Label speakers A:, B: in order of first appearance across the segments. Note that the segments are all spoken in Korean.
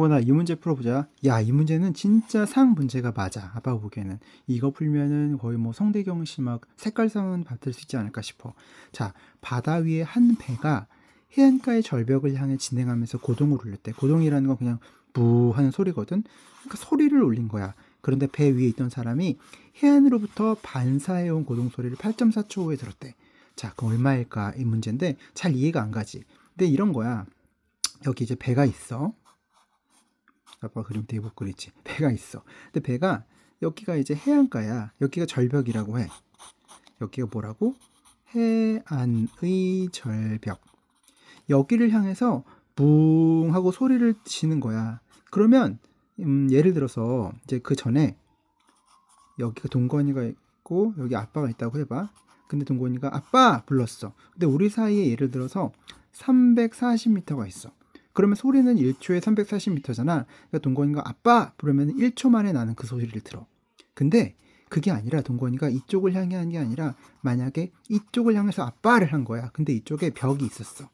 A: 나 이 문제 풀어보자. 야, 이 문제는 진짜 상 문제가 맞아. 아빠 보기에는. 이거 풀면은 거의 뭐 성대경 씨 막 색깔상은 받을 수 있지 않을까 싶어. 자, 바다 위에 한 배가 해안가의 절벽을 향해 진행하면서 고동을 울렸대. 고동이라는 건 그냥 부 하는 소리거든. 그러니까 소리를 울린 거야. 그런데 배 위에 있던 사람이 해안으로부터 반사해온 고동 소리를 8.4초 후에 들었대. 자, 그 얼마일까? 이 문제인데 잘 이해가 안 가지. 근데 이런 거야. 여기 이제 배가 있어. 아빠 그림 되게 못 그리지. 배가 있어. 근데 배가 여기가 이제 해안가야. 여기가 절벽이라고 해. 여기가 뭐라고? 해안의 절벽. 여기를 향해서 붕 하고 소리를 지는 거야. 그러면 예를 들어서 이제 그 전에 여기가 동건이가 있고 여기 아빠가 있다고 해봐. 근데 동건이가 아빠 불렀어. 근데 우리 사이에 예를 들어서 340m가 있어. 그러면 소리는 1초에 340m잖아. 그러니까 동건이가 아빠 부르면 1초 만에 나는 그 소리를 들어. 근데 그게 아니라 동건이가 이쪽을 향해 한 게 아니라 만약에 이쪽을 향해서 아빠를 한 거야. 근데 이쪽에 벽이 있었어.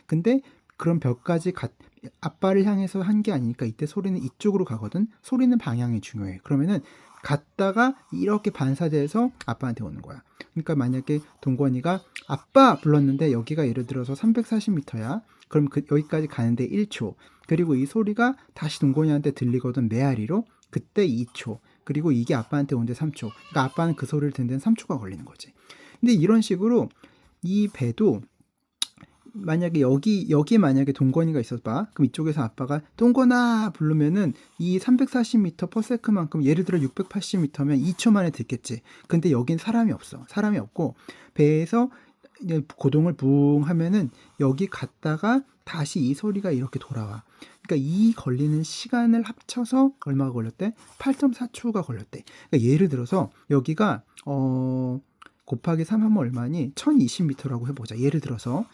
A: 근데 그런 벽까지 아빠를 향해서 한 게 아니니까 이때 소리는 이쪽으로 가거든. 소리는 방향이 중요해. 그러면은 갔다가 이렇게 반사돼서 아빠한테 오는 거야. 그러니까 만약에 동건이가 아빠 불렀는데 여기가 예를 들어서 340m야. 그럼 여기까지 가는데 1초. 그리고 이 소리가 다시 동건이한테 들리거든 메아리로. 그때 2초. 그리고 이게 아빠한테 오는데 3초. 그러니까 아빠는 그 소리를 듣는 데는 3초가 걸리는 거지. 근데 이런 식으로 이 배도 만약에 여기 만약에 동건이가 있어봐. 그럼 이쪽에서 아빠가 동건아 부르면은 이 340m/s만큼 예를 들어 680m면 2초 만에 듣겠지. 근데 여긴 사람이 없어. 사람이 없고 배에서 고동을 붕 하면은 여기 갔다가 다시 이 소리가 이렇게 돌아와. 그러니까 이 걸리는 시간을 합쳐서 얼마가 걸렸대? 8.4초가 걸렸대. 그러니까 예를 들어서 여기가 곱하기 3 하면 얼마니? 1020m라고 해보자. 예를 들어서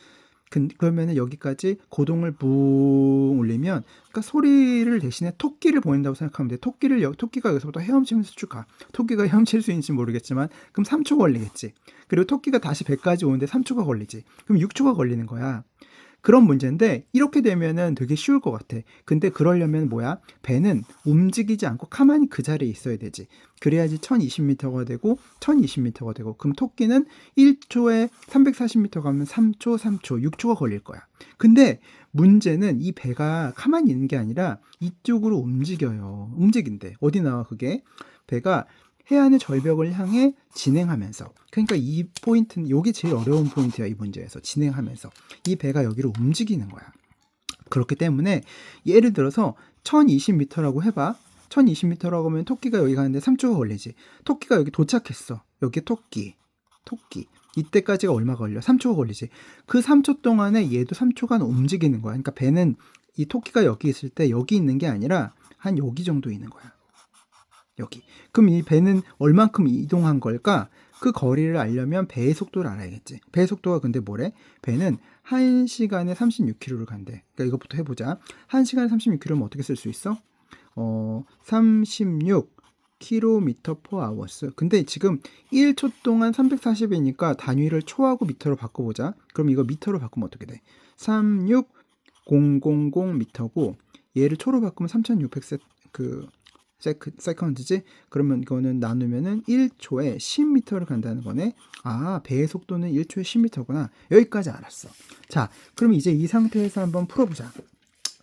A: 그러면은 여기까지 고동을 붕 올리면 그러니까 소리를 대신에 토끼를 보낸다고 생각하면 돼. 토끼가 여기서부터 헤엄치면서 쭉 가. 토끼가 헤엄칠 수 있는지 모르겠지만 그럼 3초 걸리겠지. 그리고 토끼가 다시 배까지 오는데 3초가 걸리지. 그럼 6초가 걸리는 거야. 그런 문제인데 이렇게 되면은 되게 쉬울 것 같아. 근데 그러려면 뭐야? 배는 움직이지 않고 가만히 그 자리에 있어야 되지. 그래야지 1020m가 되고 1020m가 되고 그럼 토끼는 1초에 340m 가면 3초, 6초가 걸릴 거야. 근데 문제는 이 배가 가만히 있는 게 아니라 이쪽으로 움직여요. 움직인대. 어디 나와 그게? 배가 해안의 절벽을 향해 진행하면서, 그러니까 이 포인트는 이게 제일 어려운 포인트야. 이 문제에서 진행하면서 이 배가 여기로 움직이는 거야. 그렇기 때문에 예를 들어서 1020m라고 해봐. 1020m라고 하면 토끼가 여기 가는데 3초가 걸리지. 토끼가 여기 도착했어. 여기 토끼 이때까지가 얼마 걸려? 3초가 걸리지. 그 3초 동안에 얘도 3초간 움직이는 거야. 그러니까 배는 이 토끼가 여기 있을 때 여기 있는 게 아니라 한 여기 정도 있는 거야. 여기. 그럼 이 배는 얼만큼 이동한 걸까? 그 거리를 알려면 배의 속도를 알아야겠지. 배의 속도가 근데 뭐래? 배는 1시간에 36km를 간대. 그러니까 이것부터 해보자. 1시간에 36km면 어떻게 쓸 수 있어? 36km/h. 근데 지금 1초 동안 340이니까 단위를 초하고 미터로 바꿔보자. 그럼 이거 미터로 바꾸면 어떻게 돼? 36000m고 얘를 초로 바꾸면 3600 세컨드지? 그러면 이거는 나누면은 1초에 10m를 간다는 거네. 아, 배의 속도는 1초에 10m구나. 여기까지 알았어. 자, 그럼 이제 이 상태에서 한번 풀어보자.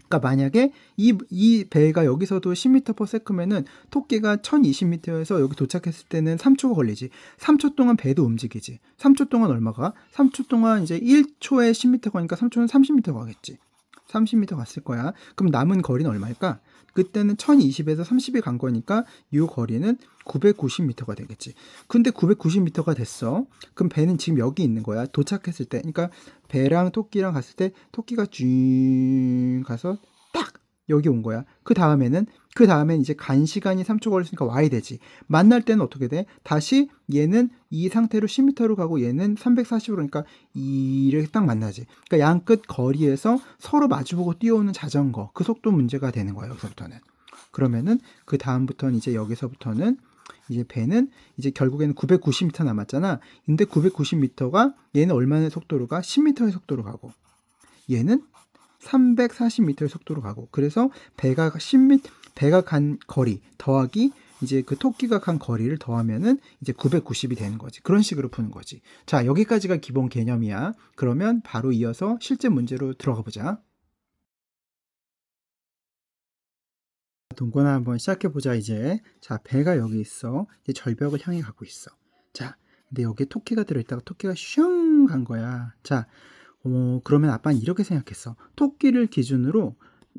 A: 그러니까 만약에 이 배가 여기서도 10m/s면은 토끼가 1020m에서 여기 도착했을 때는 3초가 걸리지. 3초 동안 배도 움직이지. 3초 동안 얼마가? 3초 동안 이제 1초에 10m 가니까 3초는 30m 가겠지. 30m 갔을 거야. 그럼 남은 거리는 얼마일까? 그때는 1020에서 30이 간 거니까 이 거리는 990m가 되겠지. 근데 990m가 됐어. 그럼 배는 지금 여기 있는 거야. 도착했을 때. 그러니까 배랑 토끼랑 갔을 때 토끼가 쭉 가서 딱 여기 온 거야. 그 다음엔 이제 간 시간이 3초 걸렸으니까 와야 되지. 만날 때는 어떻게 돼? 다시 얘는 이 상태로 10m로 가고 얘는 340으로 그러니까 이렇게 딱 만나지. 그러니까 양 끝 거리에서 서로 마주보고 뛰어오는 자전거. 그 속도 문제가 되는 거야. 여기서부터는. 그러면은 그 다음부터는 이제 여기서부터는 이제 배는 이제 결국에는 990m 남았잖아. 근데 990m가 얘는 얼마나 속도로 가? 10m의 속도로 가고 얘는 340m의 속도로 가고, 그래서 배가 10m, 배가 간 거리 더하기 이제 그 토끼가 간 거리를 더하면은 이제 990이 되는 거지. 그런 식으로 푸는 거지. 자, 여기까지가 기본 개념이야. 그러면 바로 이어서 실제 문제로 들어가 보자. 동건아 한번 시작해 보자 이제. 자, 배가 여기 있어. 이제 절벽을 향해 가고 있어. 자, 근데 여기에 토끼가 들어있다가 토끼가 슝 간 거야. 자, 그러면 아빠는 이렇게 생각했어. 토끼를 기준으로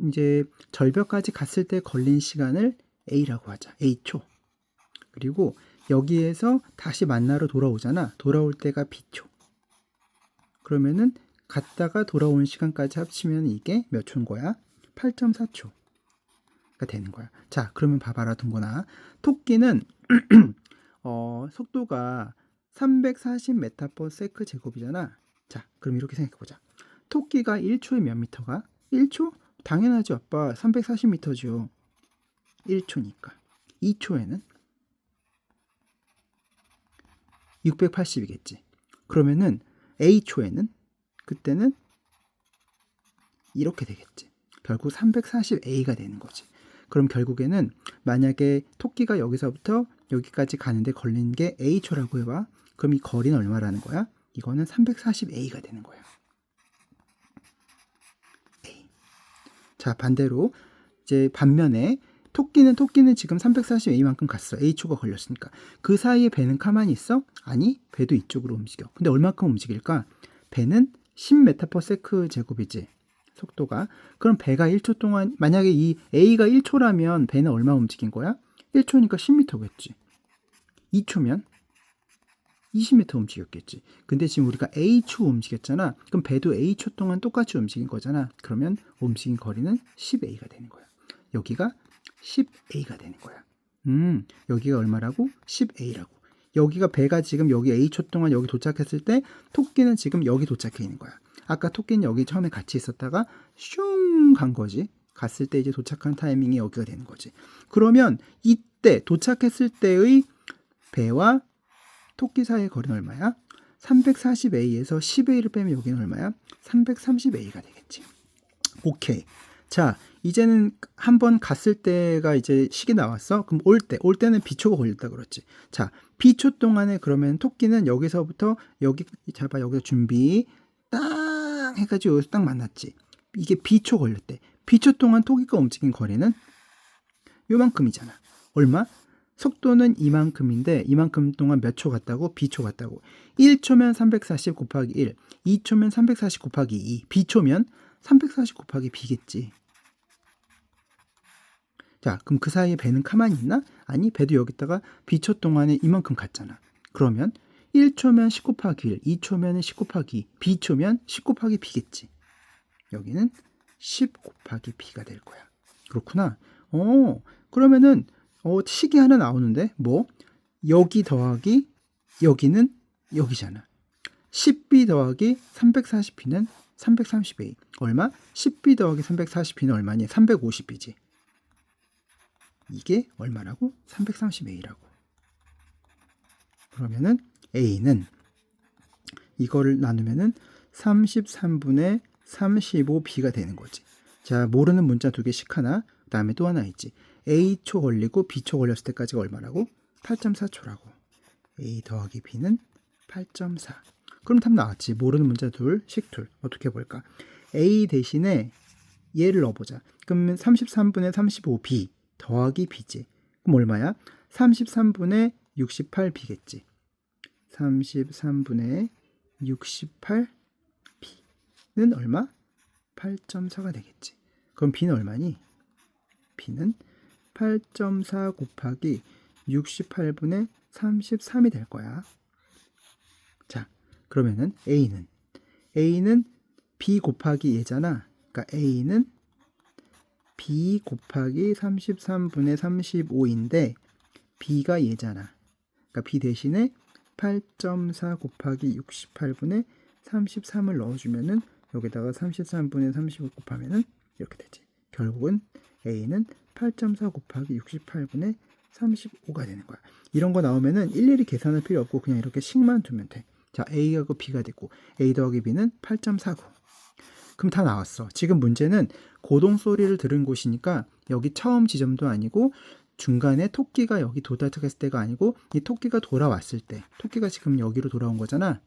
A: 이제 절벽까지 갔을 때 걸린 시간을 A라고 하자. A초. 그리고 여기에서 다시 만나러 돌아오잖아. 돌아올 때가 B초. 그러면은 갔다가 돌아온 시간까지 합치면 이게 몇 초인 거야? 8.4초. 가 되는 거야. 자, 그러면 봐봐라 동건아. 토끼는 속도가 340m/s 제곱이잖아. 자, 그럼 이렇게 생각해 보자. 토끼가 1초에 몇 미터가? 1초? 당연하죠, 아빠. 340m죠. 1초니까. 2초에는 680이겠지. 그러면은 A초에는 그때는 이렇게 되겠지. 결국 340A가 되는 거지. 그럼 결국에는 만약에 토끼가 여기서부터 여기까지 가는데 걸린 게 A초라고 해봐. 그럼 이 거리는 얼마라는 거야? 이거는 340A가 되는 거야. A. 자, 반대로 이제 반면에 토끼는 지금 340A만큼 갔어. A초가 걸렸으니까. 그 사이에 배는 가만히 있어? 아니, 배도 이쪽으로 움직여. 근데 얼마큼 움직일까? 배는 10m/s 제곱이지. 속도가. 그럼 배가 1초 동안, 만약에 이 A가 1초라면 배는 얼마 움직인 거야? 1초니까 10m겠지. 2초면 20m 움직였겠지. 근데 지금 우리가 A초 움직였잖아. 그럼 배도 A초 동안 똑같이 움직인 거잖아. 그러면 움직인 거리는 10A가 되는 거야. 여기가 10A가 되는 거야. 여기가 얼마라고? 10A라고. 여기가 배가 지금 여기 A초 동안 여기 도착했을 때 토끼는 지금 여기 도착해 있는 거야. 아까 토끼는 여기 처음에 같이 있었다가 슝 간 거지. 갔을 때 이제 도착한 타이밍이 여기가 되는 거지. 그러면 이때 도착했을 때의 배와 토끼 사이의 거리는 얼마야? 340A에서 10A를 빼면 여기는 얼마야? 330A가 되겠지. 오케이. 자, 이제는 한번 갔을 때가 이제 식이 나왔어. 그럼 올 때는 B초가 걸렸다 그랬지. 자, B초 동안에 그러면 토끼는 여기서부터 여기 잡아 여기서 준비 딱 해가지고 여기서 딱 만났지. 이게 B초 걸렸대. B초 동안 토끼가 움직인 거리는 요만큼이잖아. 얼마? 속도는 이만큼인데 이만큼 동안 몇 초 갔다고? B초 갔다고. 1초면 340 곱하기 1, 2초면 340 곱하기 2, B초면 340 곱하기 B겠지. 자, 그럼 그 사이에 배는 가만히 있나? 아니, 배도 여기다가 B초 동안에 이만큼 갔잖아. 그러면 1초면 10 곱하기 1, 2초면 10 곱하기 2, B초면 10 곱하기 B겠지. 여기는 10 곱하기 B가 될 거야. 그렇구나. 그러면은 식이 하나 나오는데 뭐? 여기 더하기 여기는 여기잖아. 10B 더하기 340B는 330A. 얼마? 10B 더하기 340B는 얼마니? 350B지. 이게 얼마라고? 330A라고. 그러면은 A는 이거를 나누면은 33분의 35B가 되는 거지. 자, 모르는 문자 2개씩 하나, 그 다음에 또 하나 있지. A초 걸리고 B초 걸렸을 때까지가 얼마라고? 8.4초라고. A 더하기 B는 8.4. 그럼 답 나왔지. 모르는 문자 식둘. 어떻게 볼까? A 대신에 얘를 넣어보자. 그러면 33분의 35B 더하기 B지. 그럼 얼마야? 33분의 68B겠지. 33분의 68B는 얼마? 8.4가 되겠지. 그럼 B는 얼마니? B는 8.4 곱하기 68분의 33이 될 거야. 자, 그러면은 A는 B 곱하기 얘잖아. 그러니까 A는 B 곱하기 33분의 35인데 B가 얘잖아. 그러니까 B 대신에 8.4 곱하기 68분의 33을 넣어주면은 여기다가 33분의 35 곱하면은 이렇게 되지. 결국은 A는 8.4 곱하기 68분의 35가 되는 거야. 이런 거 나오면은 일일이 계산할 필요 없고 그냥 이렇게 식만 두면 돼. 자, A하고 B가 됐고 A 더하기 B는 8.49. 그럼 다 나왔어. 지금 문제는 고동 소리를 들은 곳이니까 여기 처음 지점도 아니고 중간에 토끼가 여기 도착했을 때가 아니고 이 토끼가 돌아왔을 때, 토끼가 지금 여기로 돌아온 거잖아.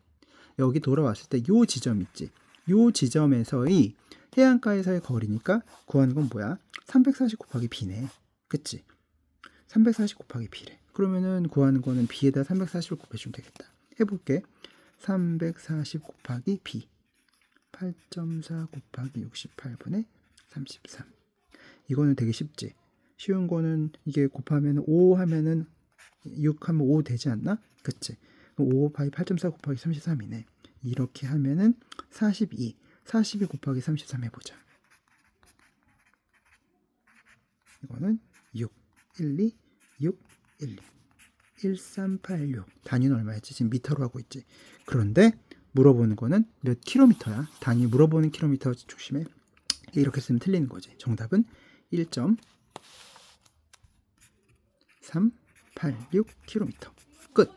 A: 여기 돌아왔을 때 요 지점 있지. 요 지점에서의 해안가에서의 거리니까 구하는 건 뭐야? 340 곱하기 b네. 그치? 340 곱하기 b래. 그러면은 구하는 거는 b에다 340을 곱해주면 되겠다. 해볼게. 340 곱하기 b. 8.4 곱하기 68분의 33. 이거는 되게 쉽지. 쉬운 거는 이게 곱하면 5 하면은 6 하면 5 되지 않나? 그치? 5 곱하기 8.4 곱하기 33이네. 이렇게 하면은 42. 42 곱하기 33 해보자. 이거는 6. 1, 2, 6, 1, 2. 1386. 단위는 얼마였지? 지금 미터로 하고 있지. 그런데 물어보는 거는 몇 킬로미터야? 단위 물어보는 킬로미터 조심해. 이렇게 쓰면 틀리는 거지. 정답은 1.386km. 끝.